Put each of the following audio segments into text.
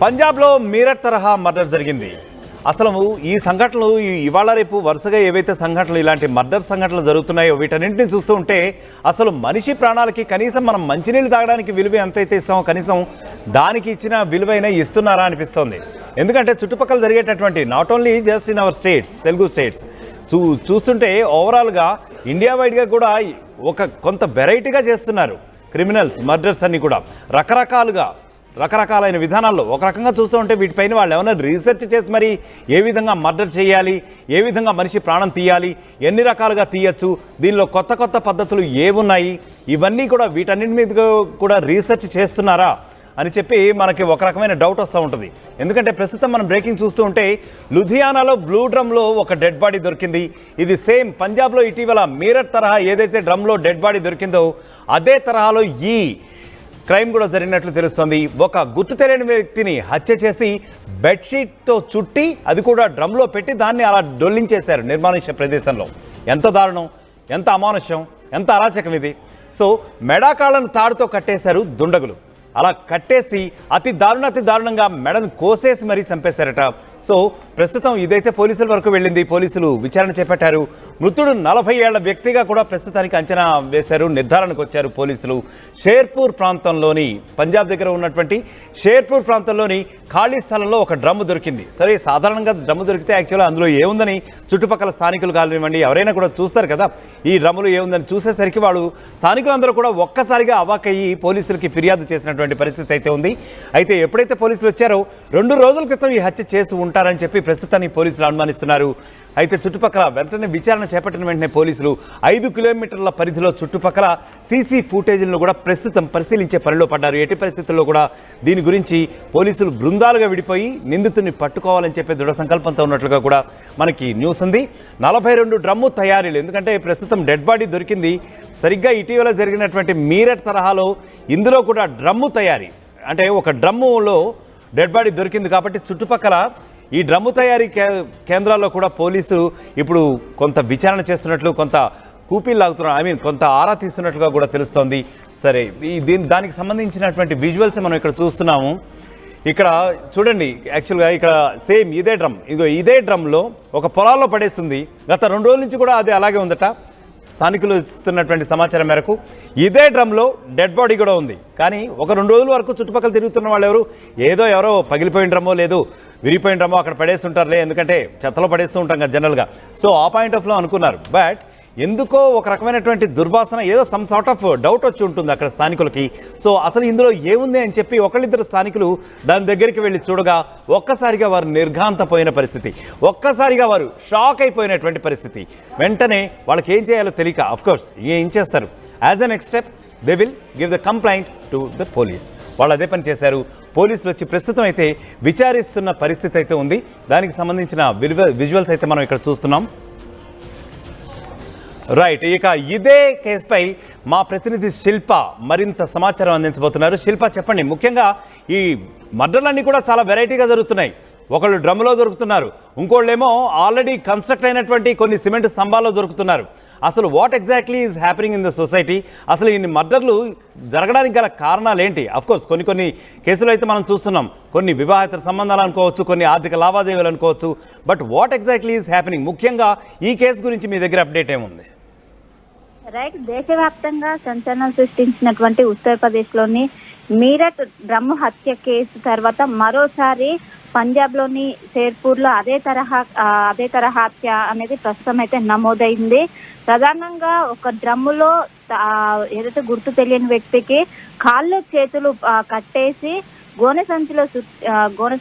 పంజాబ్లో మీరట్ తరహా మర్డర్ జరిగింది. అసలు ఈ సంఘటనలు ఇవాళ రేపు వరుసగా ఏవైతే సంఘటనలు ఇలాంటి మర్డర్ సంఘటనలు జరుగుతున్నాయో వీటన్నింటినీ చూస్తూ ఉంటే అసలు మనిషి ప్రాణాలకి కనీసం మనం మంచినీళ్ళు తాగడానికి విలువ ఎంతైతే ఇస్తామో కనీసం దానికి ఇచ్చిన విలువైన ఇస్తున్నారా అనిపిస్తోంది. ఎందుకంటే చుట్టుపక్కల జరిగేటటువంటి not only just in our states, Telugu states చూస్తుంటే ఓవరాల్గా ఇండియా వైడ్గా కూడా కొంత వెరైటీగా చేస్తున్నారు క్రిమినల్స్ మర్డర్స్ అన్నీ కూడా రకరకాలైన విధానాల్లో. ఒక రకంగా చూస్తూ ఉంటే వీటిపైన వాళ్ళు ఏమైనా రీసెర్చ్ చేసి మరి ఏ విధంగా మర్డర్ చేయాలి, ఏ విధంగా మనిషి ప్రాణం తీయాలి, ఎన్ని రకాలుగా తీయచ్చు, దీనిలో కొత్త కొత్త పద్ధతులు ఏమున్నాయి, ఇవన్నీ కూడా వీటన్నిటి మీద కూడా రీసెర్చ్ చేస్తున్నారా అని చెప్పి మనకి ఒక రకమైన డౌట్ వస్తూ ఉంటుంది. ఎందుకంటే ప్రస్తుతం మనం బ్రేకింగ్ చూస్తూ ఉంటే లుధియానాలో బ్లూ డ్రమ్లో ఒక డెడ్ బాడీ దొరికింది. ఇది సేమ్ పంజాబ్లో ఇటీవల మీరట్ తరహా ఏదైతే డ్రమ్లో డెడ్ బాడీ దొరికిందో అదే తరహాలో ఈ క్రైమ్ కూడా జరిగినట్లు తెలుస్తోంది. ఒక గుర్తు తెలియని వ్యక్తిని హత్య చేసి బెడ్షీట్తో చుట్టి అది కూడా డ్రమ్లో పెట్టి దాన్ని అలా డొల్లించేశారు నిర్మానుష్య ప్రదేశంలో. ఎంత దారుణం, ఎంత అమానుష్యం, ఎంత అరాచకం ఇది. సో మెడాకాళ్ళను తాడుతో కట్టేశారు దుండగులు. అలా కట్టేసి అతి దారుణంగా మెడను కోసేసి మరీ చంపేశారట. సో ప్రస్తుతం ఇదైతే పోలీసుల వరకు వెళ్ళింది. పోలీసులు విచారణ చేపట్టారు. మృతుడు 40 ఏళ్ల వ్యక్తిగా కూడా ప్రస్తుతానికి అంచనా వేశారు. నిర్ధారణకు వచ్చారు పోలీసులు. షేర్పూర్ ప్రాంతంలోని పంజాబ్ దగ్గర ఉన్నటువంటి షేర్పూర్ ప్రాంతంలోని ఖాళీ స్థలంలో ఒక డ్రమ్ము దొరికింది. సరే, సాధారణంగా డ్రమ్ము దొరికితే యాక్చువల్గా అందులో ఏముందని చుట్టుపక్కల స్థానికులు కానివ్వండి ఎవరైనా కూడా చూస్తారు కదా, ఈ డ్రమ్ములో ఏముందని చూసేసరికి వాళ్ళు స్థానికులందరూ కూడా ఒక్కసారిగా అవాకయ్యి పోలీసులకి ఫిర్యాదు చేసినటువంటి పరిస్థితి అయితే ఉంది. అయితే ఎప్పుడైతే పోలీసులు వచ్చారో 2 రోజుల క్రితం ఈ హత్య చేసి ఉంటారని చెప్పి ప్రస్తుతాన్ని పోలీసులు అనుమానిస్తున్నారు. అయితే చుట్టుపక్కల వెంటనే విచారణ చేపట్టిన వెంటనే పోలీసులు 5 కిలోమీటర్ల పరిధిలో చుట్టుపక్కల సీసీ ఫుటేజ్లను కూడా ప్రస్తుతం పరిశీలించే పనిలో పడ్డారు. ఎట్టి పరిస్థితుల్లో కూడా దీని గురించి పోలీసులు బృందాలుగా విడిపోయి నిందితుడిని పట్టుకోవాలని చెప్పి దృఢ సంకల్పంతో ఉన్నట్లుగా కూడా మనకి న్యూస్ ఉంది. 42 డ్రమ్ము తయారీలు, ఎందుకంటే ప్రస్తుతం డెడ్ బాడీ దొరికింది సరిగ్గా ఇటీవల జరిగినటువంటి మీరట్ తరహాలో ఇందులో కూడా డ్రమ్ము తయారీ, అంటే ఒక డ్రమ్ములో డెడ్ బాడీ దొరికింది కాబట్టి చుట్టుపక్కల ఈ డ్రమ్ము తయారీ కేంద్రాల్లో కూడా పోలీసులు ఇప్పుడు కొంత విచారణ చేస్తున్నట్లు, కొంత కూపీలు లాగుతున్నారు, కొంత ఆరా తీస్తున్నట్లుగా కూడా తెలుస్తోంది. సరే, దానికి సంబంధించినటువంటి విజువల్స్ మనం ఇక్కడ చూస్తున్నాము. ఇక్కడ చూడండి, యాక్చువల్గా ఇక్కడ సేమ్ ఇదే డ్రమ్లో ఒక పొలాల్లో పడేస్తుంది. గత 2 రోజుల నుంచి కూడా అది అలాగే ఉందట. స్థానికులు ఇస్తున్నటువంటి సమాచారం మేరకు ఇదే డ్రమ్లో డెడ్ బాడీ కూడా ఉంది. కానీ ఒక 2 రోజుల వరకు చుట్టుపక్కల తిరుగుతున్న వాళ్ళు ఎవరో పగిలిపోయిన డ్రమ్మో లేదు విరిగిపోయిన డ్రమ్మో అక్కడ పడేసి ఉంటారులే, ఎందుకంటే చెత్తలో పడేస్తూ ఉంటాం కదా జనరల్గా. సో ఆ పాయింట్ ఆఫ్లో అనుకున్నారు. బట్ ఎందుకో ఒక రకమైనటువంటి దుర్వాసన, ఏదో సమ్ సార్ట్ ఆఫ్ డౌట్ వచ్చి ఉంటుంది అక్కడ స్థానికులకి. సో అసలు ఇందులో ఏముంది అని చెప్పి ఒకళ్ళిద్దరు స్థానికులు దాని దగ్గరికి వెళ్ళి చూడగా ఒక్కసారిగా వారు నిర్ఘాంతపోయిన పరిస్థితి, ఒక్కసారిగా వారు షాక్ అయిపోయినటువంటి పరిస్థితి. వెంటనే వాళ్ళకి ఏం చేయాలో తెలియక అఫ్కోర్స్ ఏం చేస్తారు, as a next step they will give the complaint to the police. వాళ్ళు అదే పని చేశారు. పోలీసులు వచ్చి ప్రస్తుతం అయితే విచారిస్తున్న పరిస్థితి అయితే ఉంది. దానికి సంబంధించిన విజువల్స్ అయితే మనం ఇక్కడ చూస్తున్నాం. రైట్, ఇక ఇదే కేసుపై మా ప్రతినిధి శిల్ప మరింత సమాచారం అందించబోతున్నారు. శిల్ప, చెప్పండి. ముఖ్యంగా ఈ మర్డర్లన్నీ కూడా చాలా వెరైటీగా జరుగుతున్నాయి. ఒకళ్ళు డ్రమ్లో దొరుకుతున్నారు, ఇంకోళ్ళేమో ఆల్రెడీ కన్స్ట్రక్ట్ అయినటువంటి కొన్ని సిమెంట్ స్తంభాల్లో దొరుకుతున్నారు. అసలు what exactly is happening in the society? అసలు ఈ మర్డర్లు జరగడానికి గల కారణాలు ఏంటి? అఫ్కోర్స్ కొన్ని కేసులు అయితే మనం చూస్తున్నాం, కొన్ని వివాహేతర సంబంధాలు అనుకోవచ్చు, కొన్ని ఆర్థిక లావాదేవీలు అనుకోవచ్చు. But what exactly is happening? ముఖ్యంగా ఈ కేసు గురించి మీ దగ్గర అప్డేట్ ఏముంది? రైట్, దేశవ్యాప్తంగా సంచలనం సృష్టించినటువంటి ఉత్తరప్రదేశ్లోని మీరట్ డ్రమ్ము హత్య కేసు తర్వాత మరోసారి పంజాబ్లోని షేర్పూర్లో అదే తరహా హత్య అనేది ప్రస్తుతం అయితే నమోదైంది. ప్రధానంగా ఒక డ్రమ్ములో ఏదైతే గుర్తు తెలియని వ్యక్తికి కాళ్ళు చేతులు కట్టేసి గోనె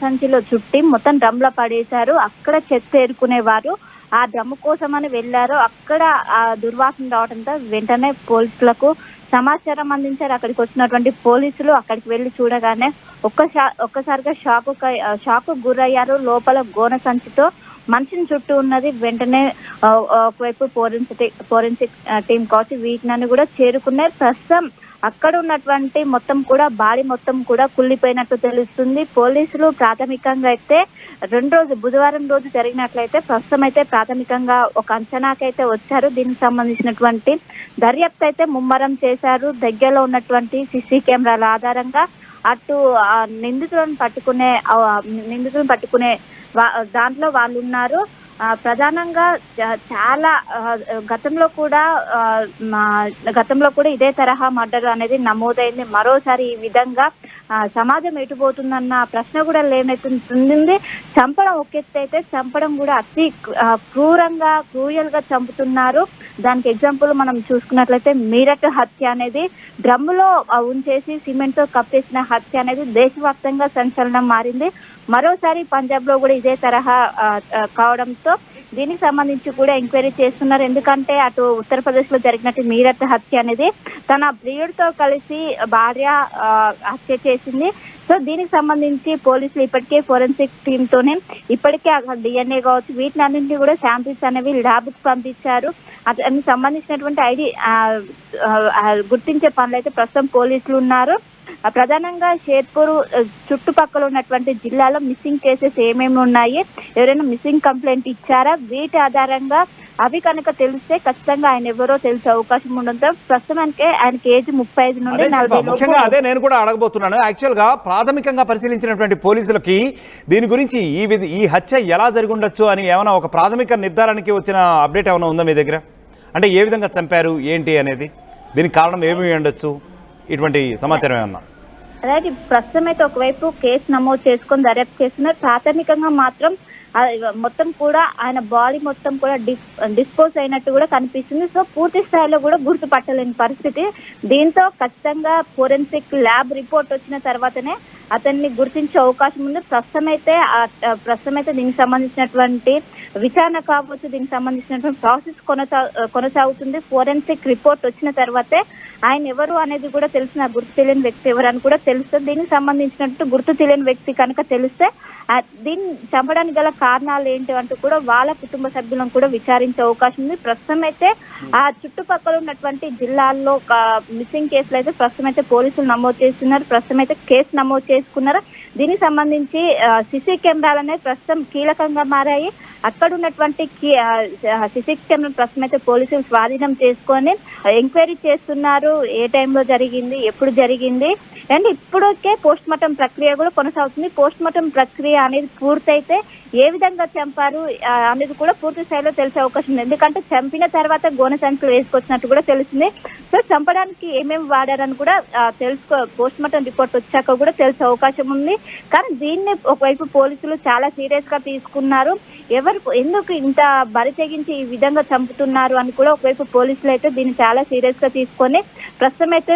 సంచిలో చుట్టి మొత్తం డ్రమ్లో పడేశారు. అక్కడ చెత్త ఏరుకునేవారు ఆ డ్రమ్ము కోసమని వెళ్ళారు. అక్కడ ఆ దుర్వాసన రావడంతో వెంటనే పోలీసులకు సమాచారం అందించారు. అక్కడికి వచ్చినటువంటి పోలీసులు అక్కడికి వెళ్ళి చూడగానే ఒక్కసారిగా షాకు గురయ్యారు. లోపల గోనె సంచితో మనిషిని చుట్టూ ఉన్నది. వెంటనే ఒకవైపు ఫోరెన్సిక్ టీం కావచ్చు, వీటిని కూడా చేరుకున్నారు. ప్రస్తుతం అక్కడ ఉన్నటువంటి మొత్తం కూడా బాడీ మొత్తం కూడా కుళ్ళిపోయినట్టు తెలుస్తుంది. పోలీసులు ప్రాథమికంగా అయితే బుధవారం రోజు జరిగినట్లయితే ప్రస్తుతం అయితే ప్రాథమికంగా ఒక అంచనాకైతే వచ్చారు. దీనికి సంబంధించినటువంటి దర్యాప్తు అయితే ముమ్మరం చేశారు. దగ్గరలో ఉన్నటువంటి సీసీ కెమెరాల ఆధారంగా అటు నిందితులను పట్టుకునే దాంట్లో వాళ్ళు ఉన్నారు. ప్రధానంగా చాలా గతంలో కూడా ఇదే తరహా మర్డర్ అనేది నమోదైంది. మరోసారి ఈ విధంగా సమాజం ఎటుపోతుందన్న ప్రశ్న కూడా లేనెత్తుంది. చంపడం ఒక ఎత్తు అయితే చంపడం కూడా అతి క్రూయల్ గా చంపుతున్నారు. దానికి ఎగ్జాంపుల్ మనం చూసుకున్నట్లయితే మీరట్ హత్య అనేది డ్రమ్ములో ఉంచేసి సిమెంట్ తో కప్పేసిన హత్య అనేది దేశవ్యాప్తంగా సంచలనం మారింది. మరోసారి పంజాబ్ లో కూడా ఇదే తరహా కావడంతో దీనికి సంబంధించి కూడా ఎంక్వైరీ చేస్తున్నారు. ఎందుకంటే అటు ఉత్తరప్రదేశ్ లో జరిగినట్టు మీరట్ హత్య అనేది తన ప్రియుడితో కలిసి భార్య హత్య చేసింది. సో దీనికి సంబంధించి పోలీసులు ఇప్పటికే ఫోరెన్సిక్ టీమ్ తోనే ఇప్పటికే DNA కావచ్చు వీటినన్నింటినీ కూడా శాంపిల్స్ అనేవి ల్యాబ్ కు పంపించారు. దానికి సంబంధించినటువంటి గుర్తించే పనులు అయితే ప్రస్తుతం పోలీసులు ఉన్నారు. ప్రధానంగా షేర్పూర్ చుట్టుపక్కల ఉన్నటువంటి జిల్లాలో మిస్సింగ్ కేసెస్ ఏమేమి ఉన్నాయి, ఎవరైనా మిస్సింగ్ కంప్లైంట్ ఇచ్చారా, వీటి ఆధారంగా అవి కనుక తెలిస్తే ఖచ్చితంగా ఆయన ఎవరో తెలిసే అవకాశం ఉండడంతో ప్రస్తుతానికి ఆయనకి ఏజ్ 35 నుండి 40. ముఖ్యంగా అదే నేను కూడా అడగబోతున్నాను. యాక్చువల్ గా ప్రాథమికంగా పరిశీలించినటువంటి పోలీసులకి దీని గురించి ఈ హత్య ఎలా జరిగి ఉండొచ్చు అని ఏమైనా ఒక ప్రాథమిక నిర్ధారణకి వచ్చిన అప్డేట్ ఏమైనా ఉందా మీ దగ్గర? అంటే ఏ విధంగా చంపారు ఏంటి అనేది, దీనికి కారణం ఏమి ఉండొచ్చు, ఇటువంటి సమాచారం ఏమన్నా? రైట్, ప్రస్తుతం అయితే ఒకవైపు కేసు నమోదు చేసుకొని దర్యాప్తు చేస్తున్నారు. ప్రాథమికంగా మాత్రం మొత్తం కూడా ఆయన బాడీ మొత్తం కూడా డిస్పోజ్ అయినట్టు కూడా కనిపిస్తుంది. సో పూర్తి స్థాయిలో కూడా గుర్తుపట్టలేని పరిస్థితి. దీంతో ఖచ్చితంగా ఫోరెన్సిక్ ల్యాబ్ రిపోర్ట్ వచ్చిన తర్వాతనే అతన్ని గుర్తించే అవకాశం ఉంది. ప్రస్తుతం అయితే దీనికి సంబంధించినటువంటి విచారణ కావచ్చు, దీనికి సంబంధించినటువంటి ప్రాసెస్ కొనసాగుతుంది. ఫోరెన్సిక్ రిపోర్ట్ వచ్చిన తర్వాతే ఆయన ఎవరు అనేది కూడా తెలిసిన గుర్తు తెలియని వ్యక్తి ఎవరు అని కూడా తెలుస్తుంది. దీనికి సంబంధించినట్టు గుర్తు తెలియని వ్యక్తి కనుక తెలిస్తే దీన్ని చంపడానికి గల కారణాలు ఏంటి అంటూ కూడా వాళ్ళ కుటుంబ సభ్యులను కూడా విచారించే అవకాశం ఉంది. ప్రస్తుతం అయితే ఆ చుట్టుపక్కల ఉన్నటువంటి జిల్లాల్లో మిస్సింగ్ కేసులు అయితే ప్రస్తుతం అయితే పోలీసులు నమోదు చేస్తున్నారు. ప్రస్తుతం అయితే కేసు నమోదు చేసుకున్నారు. దీనికి సంబంధించి సిసి కెమెరాలు అనేవి ప్రస్తుతం కీలకంగా మారాయి. అక్కడ ఉన్నటువంటి సిసి కెమెరా ప్రస్తుతం అయితే పోలీసులు స్వాధీనం చేసుకొని ఎంక్వైరీ చేస్తున్నారు. ఏ టైంలో జరిగింది, ఎప్పుడు జరిగింది, అండ్ ఇప్పటికే పోస్ట్ మార్టం ప్రక్రియ కూడా కొనసాగుతుంది. పోస్ట్ మార్టం ప్రక్రియ అనేది పూర్తయితే ఏ విధంగా చంపారు అనేది కూడా పూర్తి స్థాయిలో తెలిసే అవకాశం ఉంది. ఎందుకంటే చంపిన తర్వాత గోనె సంచులు వేసుకొచ్చినట్టు కూడా తెలిసింది. సో చంపడానికి ఏమేమి వాడారని కూడా పోస్ట్ మార్టం రిపోర్ట్ వచ్చాక కూడా తెలిసే అవకాశం ఉంది. కానీ దీన్ని ఒకవైపు పోలీసులు చాలా సీరియస్ గా తీసుకున్నారు. ఎందుకు ఇంత బరి తెగించి ఈ విధంగా చంపుతున్నారు అని కూడా ఒకవైపు పోలీసులు అయితే దీన్ని చాలా సీరియస్ గా తీసుకొని ప్రస్తుతం అయితే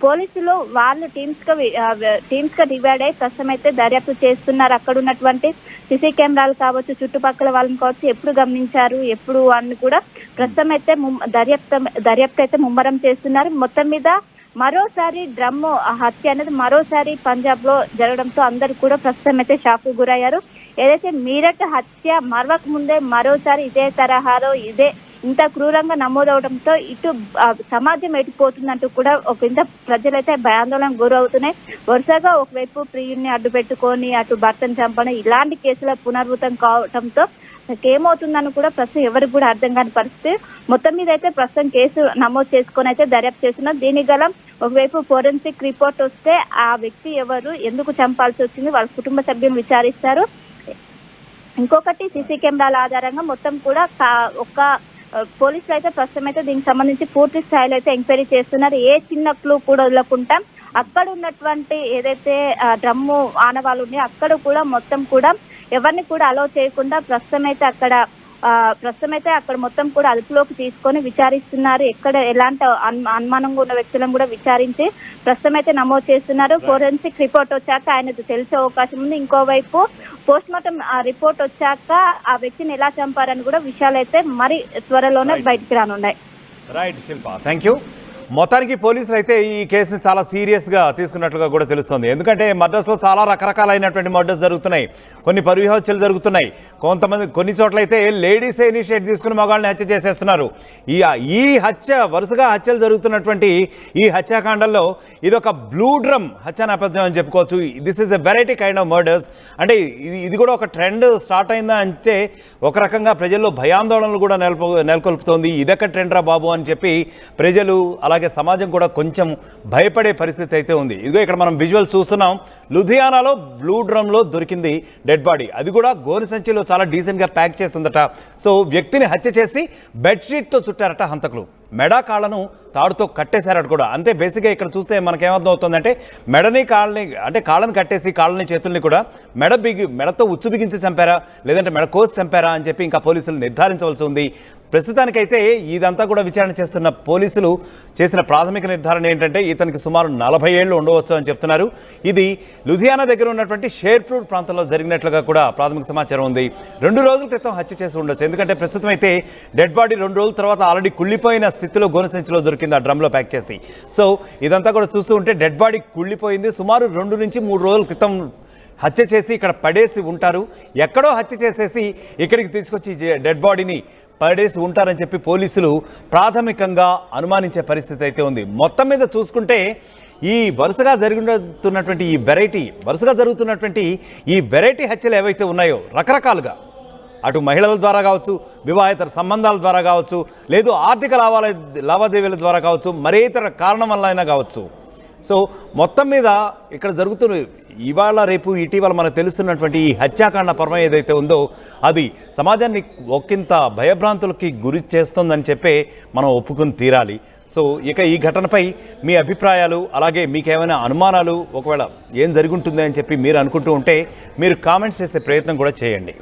పోలీసులు వాళ్ళు టీమ్స్ గా డివైడ్ అయ్యి ప్రస్తుతం అయితే దర్యాప్తు చేస్తున్నారు. అక్కడ ఉన్నటువంటి సిసి కెమెరాలు కావచ్చు, చుట్టుపక్కల వాళ్ళని కావచ్చు, ఎప్పుడు గమనించారు ఎప్పుడు అని కూడా ప్రస్తుతం అయితే దర్యాప్తు అయితే ముమ్మరం చేస్తున్నారు. మొత్తం మీద మరోసారి డ్రమ్ము హత్య అనేది మరోసారి పంజాబ్ లో జరగడంతో అందరూ కూడా ప్రస్తుతం అయితే షాక్ కు గురయ్యారు. ఏదైతే మీరట్ హత్య మరవక ముందే మరోసారి ఇదే తరహాలో ఇంత క్రూరంగా నమోదవడంతో ఇటు సమాజం ఎటుపోతుందంటూ కూడా ఇంత ప్రజలైతే భయాందోళనకు గురవుతున్నాయి. వరుసగా ఒకవైపు ప్రియుడిని అడ్డు పెట్టుకొని అటు భర్తను చంపడం ఇలాంటి కేసుల పునరావృతం కావడంతో ఏమవుతుందని కూడా ప్రస్తుతం ఎవరికి కూడా అర్థం కాని పరిస్థితి. మొత్తం మీద అయితే ప్రస్తుతం కేసు నమోదు చేసుకొని అయితే దర్యాప్తు చేస్తున్నారు. దీనికి గల ఒకవైపు ఫోరెన్సిక్ రిపోర్ట్ వస్తే ఆ వ్యక్తి ఎవరు, ఎందుకు చంపాల్సి వచ్చింది, వాళ్ళ కుటుంబ సభ్యులు విచారిస్తారు. ఇంకొకటి సీసీ కెమెరాల ఆధారంగా మొత్తం కూడా పోలీసులు అయితే ప్రస్తుతం అయితే దీనికి సంబంధించి పూర్తి స్థాయిలో అయితే ఎంక్వైరీ చేస్తున్నారు. ఏ చిన్న క్లూ కూడా వదలకుండా అక్కడ ఉన్నటువంటి ఏదైతే డ్రమ్ము ఆనవాళ్ళు ఉన్నాయో అక్కడ కూడా మొత్తం కూడా ఎవరిని కూడా అలో చేయకుండా ప్రస్తుతం అయితే అక్కడ మొత్తం కూడా అదుపులోకి తీసుకొని విచారిస్తున్నారు. ఎక్కడ ఎలాంటి అనుమానంగా ఉన్న వ్యక్తులను కూడా విచారించి ప్రస్తుతం అయితే నమోదు చేస్తున్నారు. ఫోరెన్సిక్ రిపోర్ట్ వచ్చాక ఆయనకు తెలిసే అవకాశం ఉంది. ఇంకోవైపు పోస్ట్ మార్టం రిపోర్ట్ వచ్చాక ఆ వ్యక్తిని ఎలా చంపారని కూడా విషయాలు అయితే మరి త్వరలోనే బయటికి రానున్నాయి. Right Shilpa, thank you. మొత్తానికి పోలీసులు అయితే ఈ కేసుని చాలా సీరియస్గా తీసుకున్నట్లుగా కూడా తెలుస్తుంది. ఎందుకంటే మర్డర్స్లో చాలా రకరకాలైనటువంటి మర్డర్స్ జరుగుతున్నాయి, కొన్ని పరువు హత్యలు జరుగుతున్నాయి, కొన్ని చోట్ల అయితే లేడీసే ఇనిషియేట్ తీసుకుని మగాళ్ళని హత్య చేసేస్తున్నారు. ఈ వరుసగా హత్యలు జరుగుతున్నటువంటి ఈ హత్యాకాండంలో ఇది ఒక బ్లూ డ్రమ్ హత్య నేపథ్యం అని చెప్పుకోవచ్చు. This is a variety kind of murders. అంటే ఇది కూడా ఒక ట్రెండ్ స్టార్ట్ అయిందా అంటే ఒక రకంగా ప్రజల్లో భయాందోళనలు కూడా నెలకొల్పుతోంది. ఇదొక ట్రెండ్ రా బాబు అని చెప్పి ప్రజలు అలాగే సమాజం కూడా కొంచెం భయపడే పరిస్థితి అయితే ఉంది. ఇదిగో ఇక్కడ మనం విజువల్ చూస్తున్నాం. లుధియానాలో బ్లూ డ్రమ్లో దొరికింది డెడ్ బాడీ. అది కూడా గోనె సంచిలో చాలా డీసెంట్గా ప్యాక్ చేస్తుందట. సో వ్యక్తిని హత్య చేసి బెడ్షీట్తో చుట్టారట హంతకులు. మెడ కాళ్ళను తాడుతో కట్టేశారట కూడా. అంటే బేసిక్గా ఇక్కడ చూస్తే మనకేమర్థం అవుతుందంటే మెడని కాళ్ళని కట్టేసి కాళ్ళని చేతుల్ని కూడా మెడతో ఉచ్చు బిగించి చంపారా లేదంటే మెడ కోసి చంపారా అని చెప్పి ఇంకా పోలీసులు నిర్ధారించవలసి ఉంది. ప్రస్తుతానికైతే ఇదంతా కూడా విచారణ చేస్తున్న పోలీసులు చేసిన ప్రాథమిక నిర్ధారణ ఏంటంటే ఇతనికి సుమారు 40 ఏళ్ళు ఉండవచ్చు అని చెప్తున్నారు. ఇది లుధియానా దగ్గర ఉన్నటువంటి షేర్పూర్ ప్రాంతంలో జరిగినట్లుగా కూడా ప్రాథమిక సమాచారం ఉంది. 2 రోజుల క్రితం హత్య చేసి ఉండొచ్చు. ఎందుకంటే ప్రస్తుతం అయితే డెడ్ బాడీ 2 రోజుల తర్వాత ఆల్రెడీ కుళ్ళిపోయిన స్థితిలో గోనె సంచిలో దొరికింది ఆ డ్రమ్లో ప్యాక్ చేసి. సో ఇదంతా కూడా చూస్తూ ఉంటే డెడ్ బాడీ కుళ్ళిపోయింది. సుమారు 2 నుంచి 3 రోజుల క్రితం హత్య చేసి ఇక్కడ పడేసి ఉంటారు. ఎక్కడో హత్య చేసేసి ఇక్కడికి తీసుకొచ్చి డెడ్ బాడీని పడేసి ఉంటారని చెప్పి పోలీసులు ప్రాథమికంగా అనుమానించే పరిస్థితి అయితే ఉంది. మొత్తం మీద చూసుకుంటే వరుసగా జరుగుతున్నటువంటి ఈ వెరైటీ హత్యలు ఏవైతే ఉన్నాయో రకరకాలుగా అటు మహిళల ద్వారా కావచ్చు, వివాహేతర సంబంధాల ద్వారా కావచ్చు, లేదు ఆర్థిక లావాదేవీల ద్వారా కావచ్చు, మరే ఇతర కారణం వల్ల అయినా కావచ్చు. సో మొత్తం మీద ఇక్కడ జరుగుతున్న ఇవాళ రేపు ఇటీవల మనకు తెలుస్తున్నటువంటి ఈ హత్యాకాండ పర్వం ఏదైతే ఉందో అది సమాజాన్ని ఒకంత భయభ్రాంతులకి గురి చేస్తుందని చెప్పే మనం ఒప్పుకుని తీరాలి. సో ఇక ఈ ఘటనపై మీ అభిప్రాయాలు, అలాగే మీకేమైనా అనుమానాలు, ఒకవేళ ఏం జరుగుంటుంది అని చెప్పి మీరు అనుకుంటూ ఉంటే మీరు కామెంట్స్ చేసే ప్రయత్నం కూడా చేయండి.